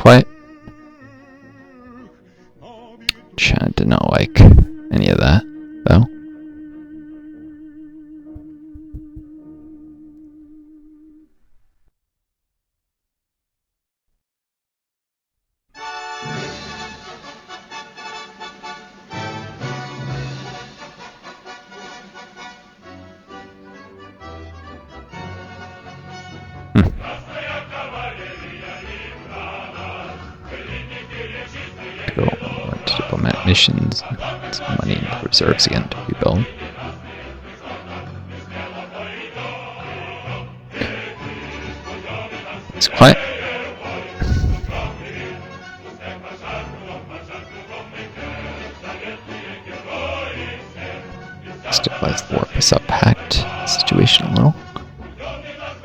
quiet. China did not like any of that, though. Go on to diplomat missions, some money in the reserves again to rebuild. It's quiet. Stabilize the Warsaw Pact situation a little.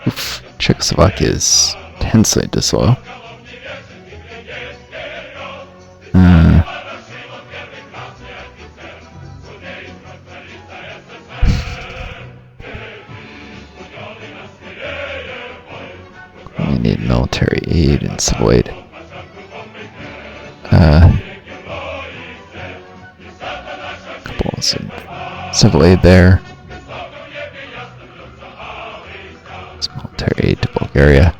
Oof, Czechoslovakia is tensely disloyal. We need military aid and civil aid. Couple of some civil aid there. Some military aid to Bulgaria.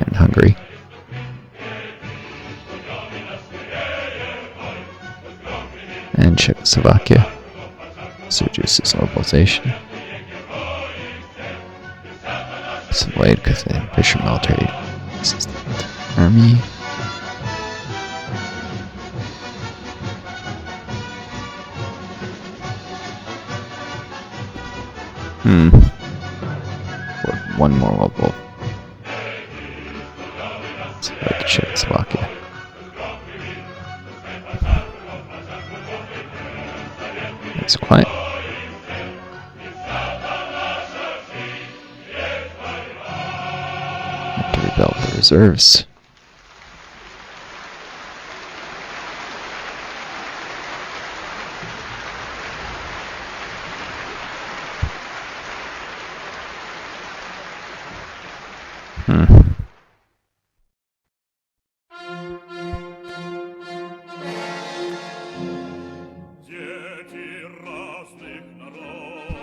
And Hungary. And Czechoslovakia. So reduces mobilization. Some aid because they have British military army. One more world war. Let's go to Czechoslovakia. It's quiet. Have to rebuild the reserves.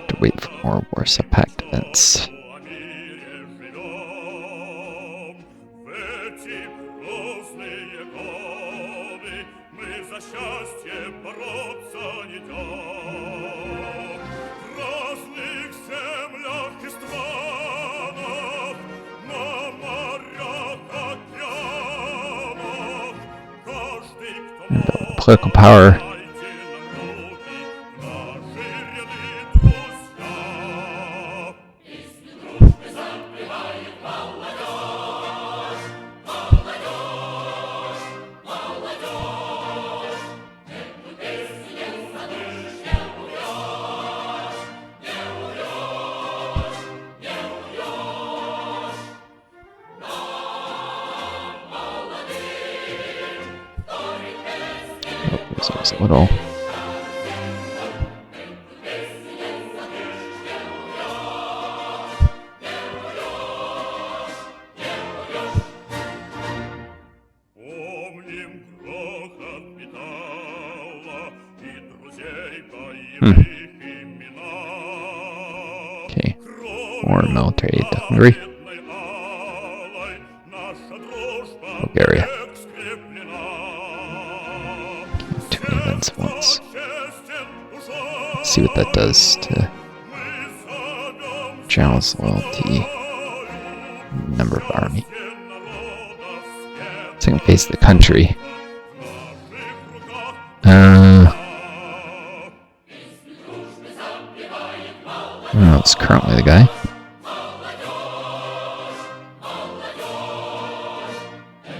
To wait for more Warsaw Pact events. Political power. It's a little. Okay, more military aid to Hungary. Bulgaria. Once. Let's see what that does to General's loyalty, number of army. Second phase of the country. Oh, it's currently the guy.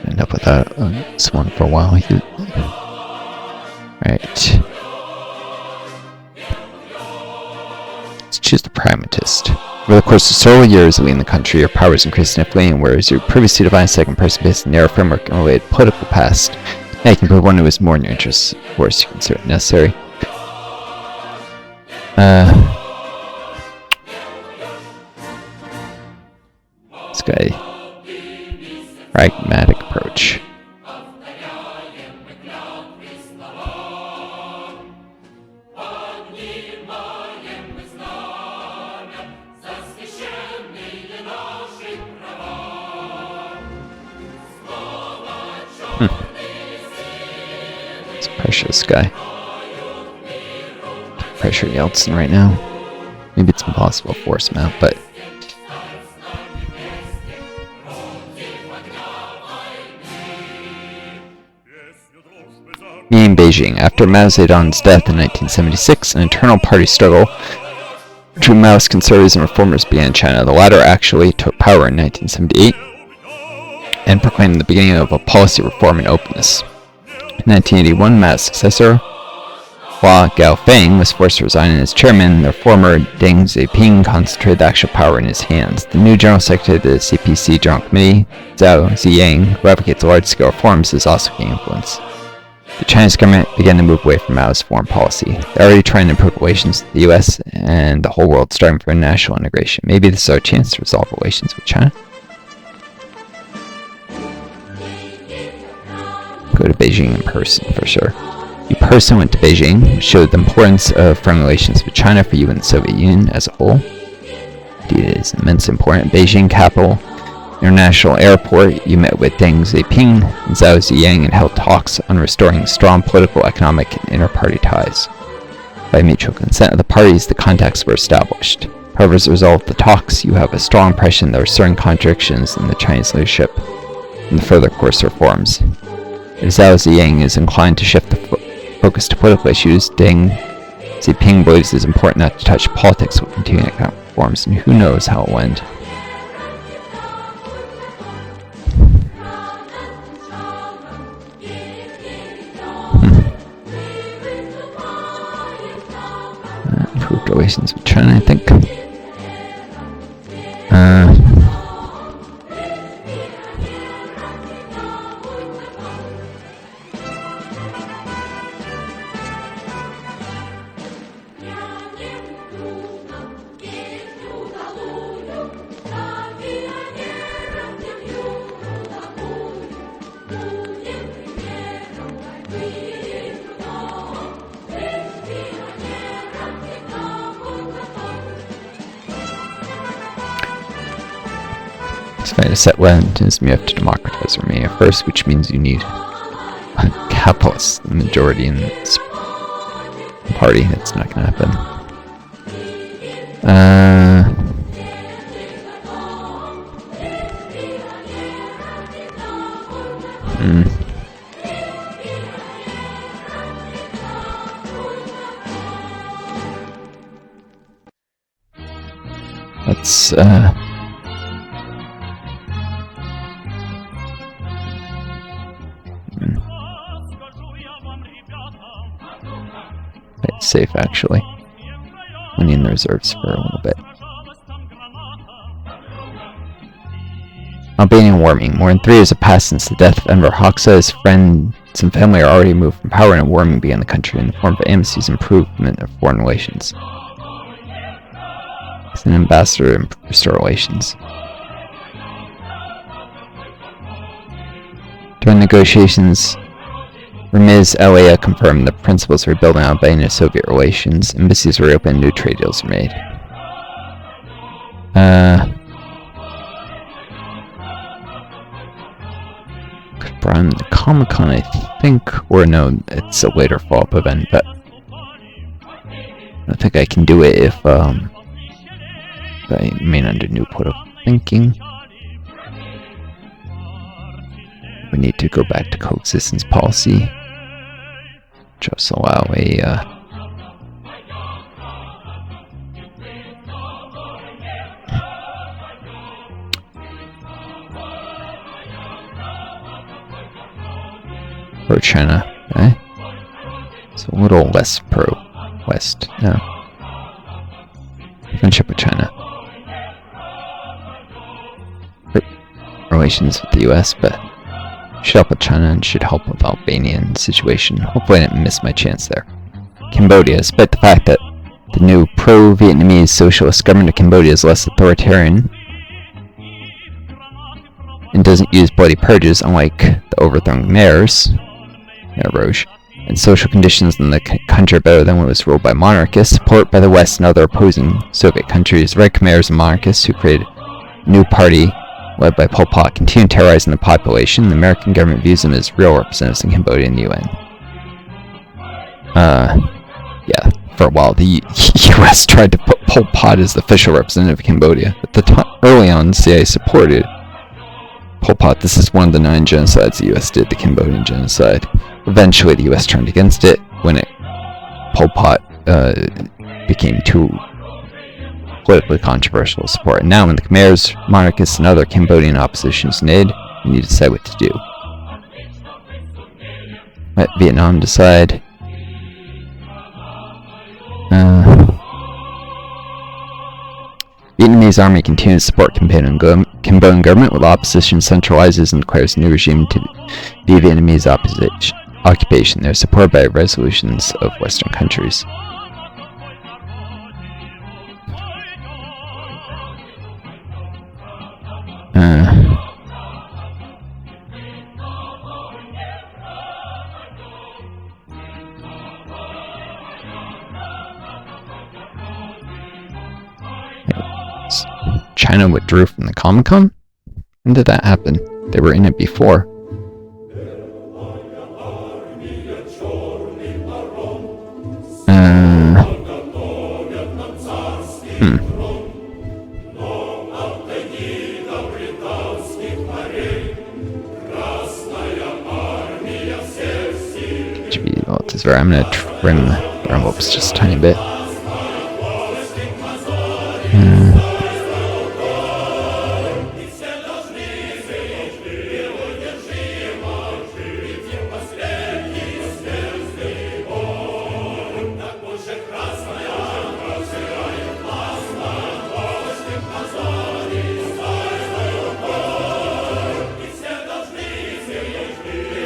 End up without someone for a while. Right. Let's choose the pragmatist. Over the course of several years leading the country, your powers increased significantly, and whereas your previously defined second person based on narrow framework and related political past, now you can put one who is more in your interests. Of course, you consider it necessary. guy. Pragmatic approach. Let's pressure this guy. Pressure Yeltsin right now. Maybe it's impossible to force him out, but me in Beijing. After Mao Zedong's death in 1976, an internal party struggle between Maoist conservatives and reformers began in China. The latter actually took power in 1978 and proclaimed the beginning of a policy reform and openness. In 1981, Mao's successor, Hua Gaofeng, was forced to resign as chairman. The former Deng Xiaoping concentrated the actual power in his hands. The new general secretary of the CPC General Committee, Zhao Ziyang, who advocates large-scale reforms, is also gaining influence. The Chinese government began to move away from Mao's foreign policy. They're already trying to improve relations with the US and the whole world, starting for international integration. Maybe this is our chance to resolve relations with China. Go to Beijing in person, for sure. You personally went to Beijing, showed the importance of friendly relations with China for you and the Soviet Union as a whole. Indeed, it is immensely important. Beijing capital International Airport, you met with Deng Xiaoping and Zhao Ziyang and held talks on restoring strong political, economic, and inter-party ties. By mutual consent of the parties, the contacts were established. However, as a result of the talks, you have a strong impression there are certain contradictions in the Chinese leadership and the further course reforms. If Zhao Ziyang is inclined to shift the focus to political issues, Deng Xiaoping believes it is important not to touch politics with continuing economic reforms, and who knows how it will end. Improved relations with China, I think. To set Leninism, you have to democratize Romania first, which means you need a capitalist majority in this party. That's not going to happen. Let's safe, actually. Money in the reserves for a little bit. Albanian warming. More than 3 years have passed since the death of Enver Hoxha. His friends and family are already moved from power, and warming began in the country in the form of amnesty's improvement of foreign relations. He's an ambassador to restore relations. During negotiations, Ramiz Elia confirmed the principles of rebuilding Albania-Soviet relations. Embassies were opened, new trade deals were made. Brian, the Comic-Con, I think, or no, it's a later follow-up event, but I don't think I can do it if I remain under new political thinking. We need to go back to coexistence policy. Just allow a pro-China, okay? It's a little less pro-West, no. Friendship with China. Relations with the US, but should help with China and should help with the Albanian situation. Hopefully I didn't miss my chance there. Cambodia, despite the fact that the new pro-Vietnamese socialist government of Cambodia is less authoritarian, and doesn't use bloody purges, unlike the overthrown mayors, and social conditions in the country are better than when it was ruled by monarchists. Support by the West and other opposing Soviet countries. Red Khmers and monarchists who created a new party led by Pol Pot continue terrorizing the population. The American government views them as real representatives in Cambodia and the UN. Yeah, for a while the US tried to put Pol Pot as the official representative of Cambodia. At the time, early on, CIA supported Pol Pot. This is one of the 9 genocides the US did, the Cambodian genocide. Eventually, the U.S. turned against it when Pol Pot became too politically controversial to support. And now, when the Khmers, monarchists, and other Cambodian opposition is need to decide what to do. Let Vietnam decide. Vietnamese army continues to support Cambodian government, while opposition centralizes and declares a new regime to be Vietnamese occupation. They're supported by resolutions of Western countries. China withdrew from the Comecon? When did that happen? They were in it before. I'm gonna trim the envelopes just a tiny bit.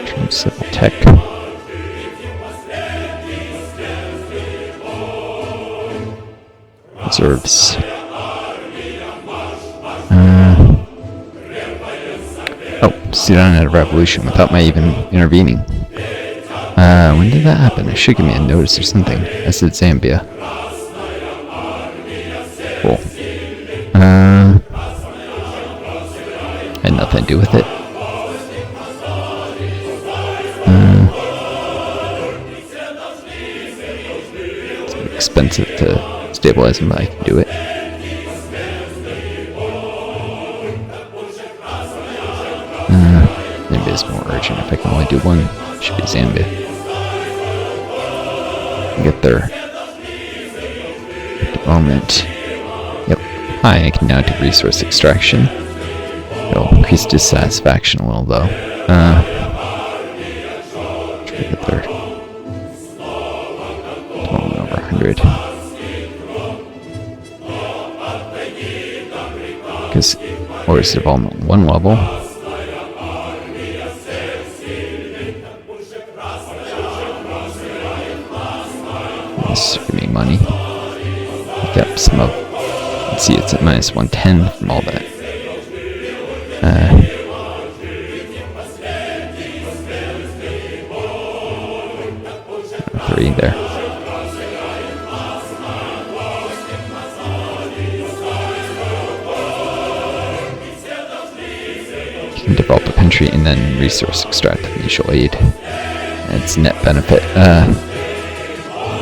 Trim civil tech. Reserves. Sudan had a revolution without my even intervening. When did that happen? It should give me a notice or something. I said Zambia. Cool. Had nothing to do with it. It's expensive to stabilize them, but I can do it. Maybe it's more urgent. If I can only do one, it should be Zambia. Get their development. Yep. Hi, I can now do resource extraction. It'll increase dissatisfaction a little though. Try to get their development over 100. Because orders development 1 level. This give me money. Pick up some of. Let's see, it's at minus 110 from all that. 3 there. You can develop a country and then resource extract mutual aid. And it's net benefit.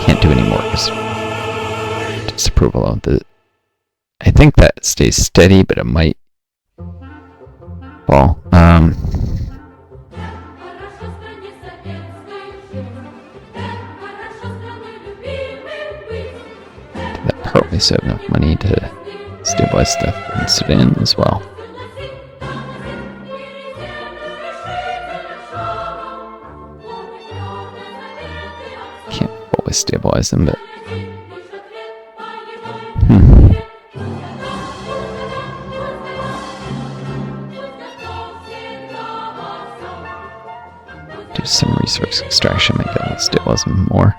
Can't do any more because disapproval of the. I think that stays steady, but it might fall. That partly so enough money to stabilize stuff in Sudan as well. Stabilize them, but do some resource extraction, make it stabilize them more.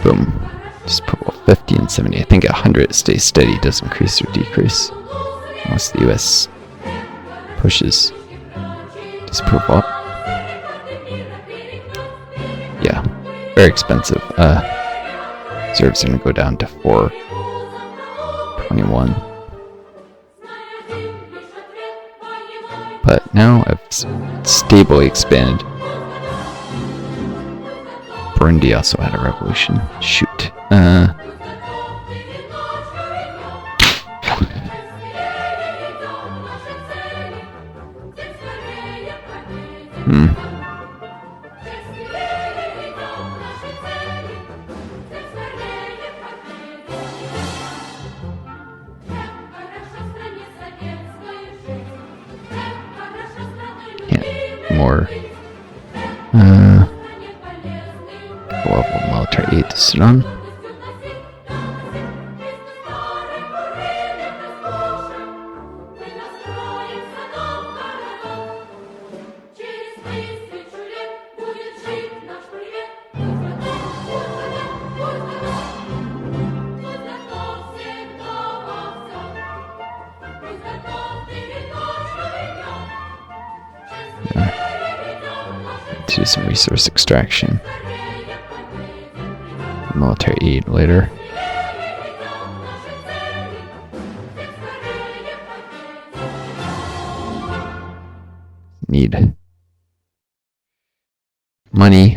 Boom. Disapproval 50 and 70. I think 100 stays steady, does increase or decrease. Unless the US pushes disapproval up. Yeah, very expensive. Reserves are going to go down to 421. But now I've stably expanded. Burundi also had a revolution. Shoot. More level military aid to Sudan. To do some resource extraction. Military aid later. Need money.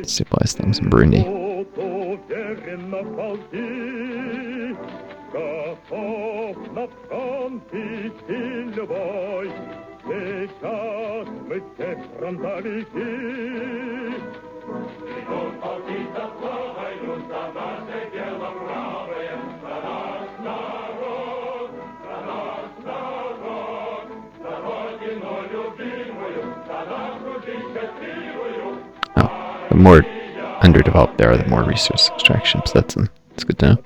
Stabilize things in Burundi. Oh, the more underdeveloped they are, the more resource extraction. So that's good to know.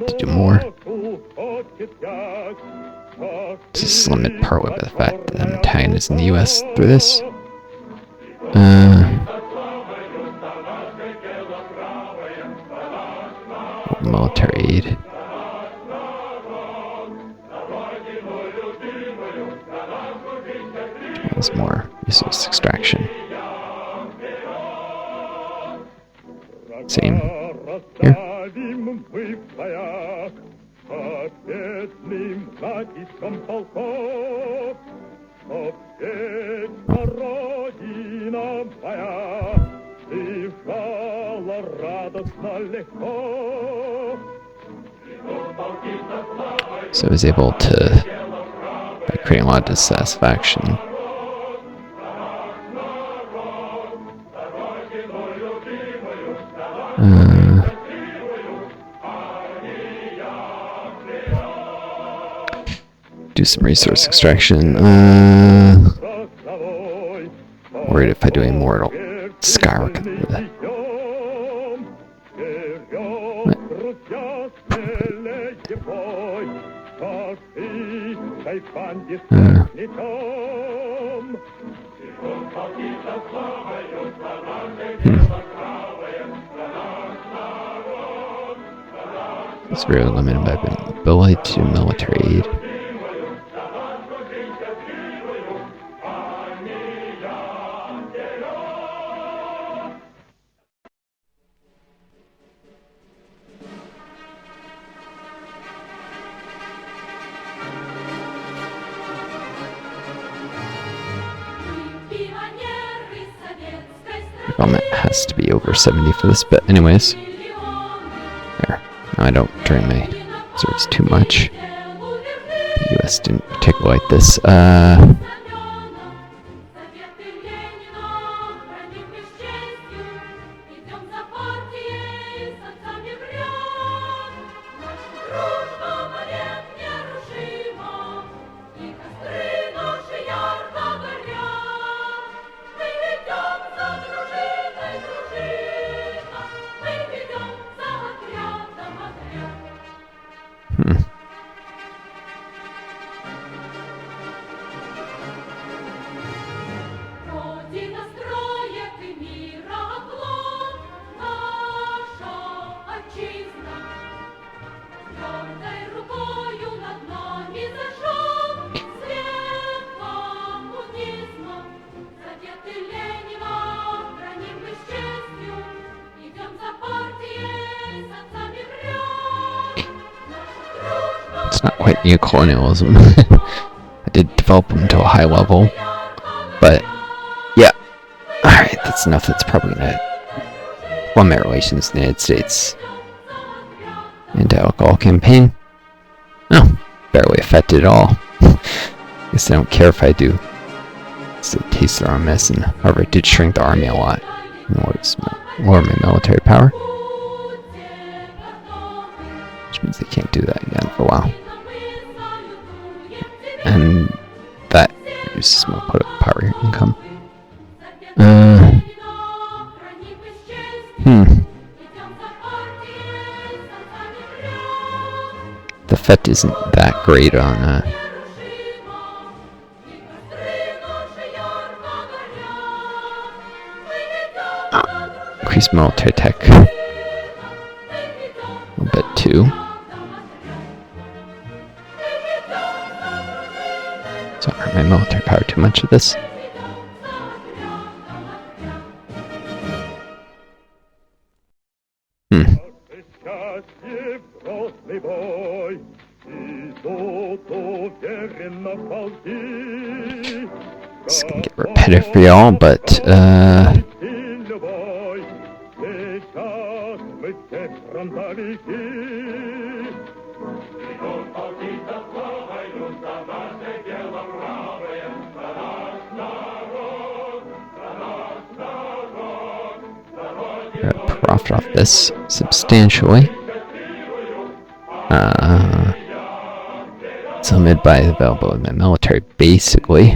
To do more. This is limited partway by the fact that an Italian is in the US through this. Military aid. There's more resource extraction. Same here. So I was able to, by creating a lot of dissatisfaction, do some resource extraction. Worried if I do any more, it'll skyrocket. It's very limited by ability to military aid. Development has to be over 70 for this, but anyways. There. No, I don't drain my reserves too much. The US didn't particularly like this. It's not quite neocolonialism. I did develop them to a high level, but yeah. Alright, that's enough. That's probably gonna plummet relations in the United States. Anti-alcohol campaign. Oh, barely affected at all. Guess I don't care if I do. Still taste their own mess, and however, it did shrink the army a lot. Lower my military power. Which means they can't do that again for a while. And that reduces my political power income. The effect isn't that great on increase military tech a little bit too. So I my military power too much of this. This can get repetitive for y'all, but profit off this substantially. It's limited by the availability of my military, basically.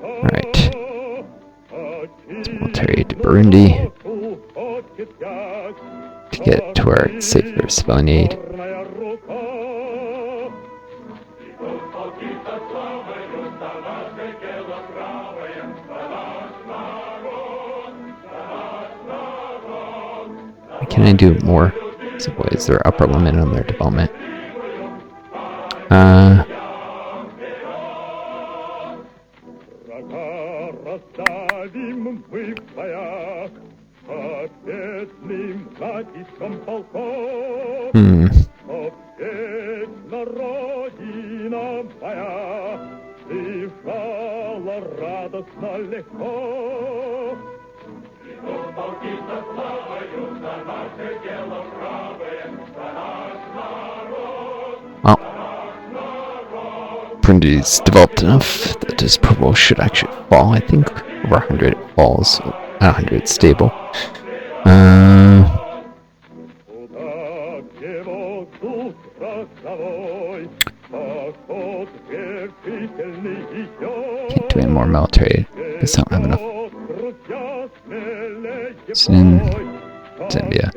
Alright. Military to Burundi. To get to where it's safe for civilian aid. Can I do more? So what is their upper limit on their development? Well, Burundi's developed enough that this purple should actually fall. I think over 100 it falls, 100 it's stable. Can't do any more military. Guess I don't have enough. It's in Zambia.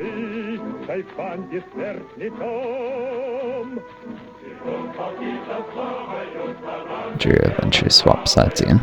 Nigeria eventually swap sides again.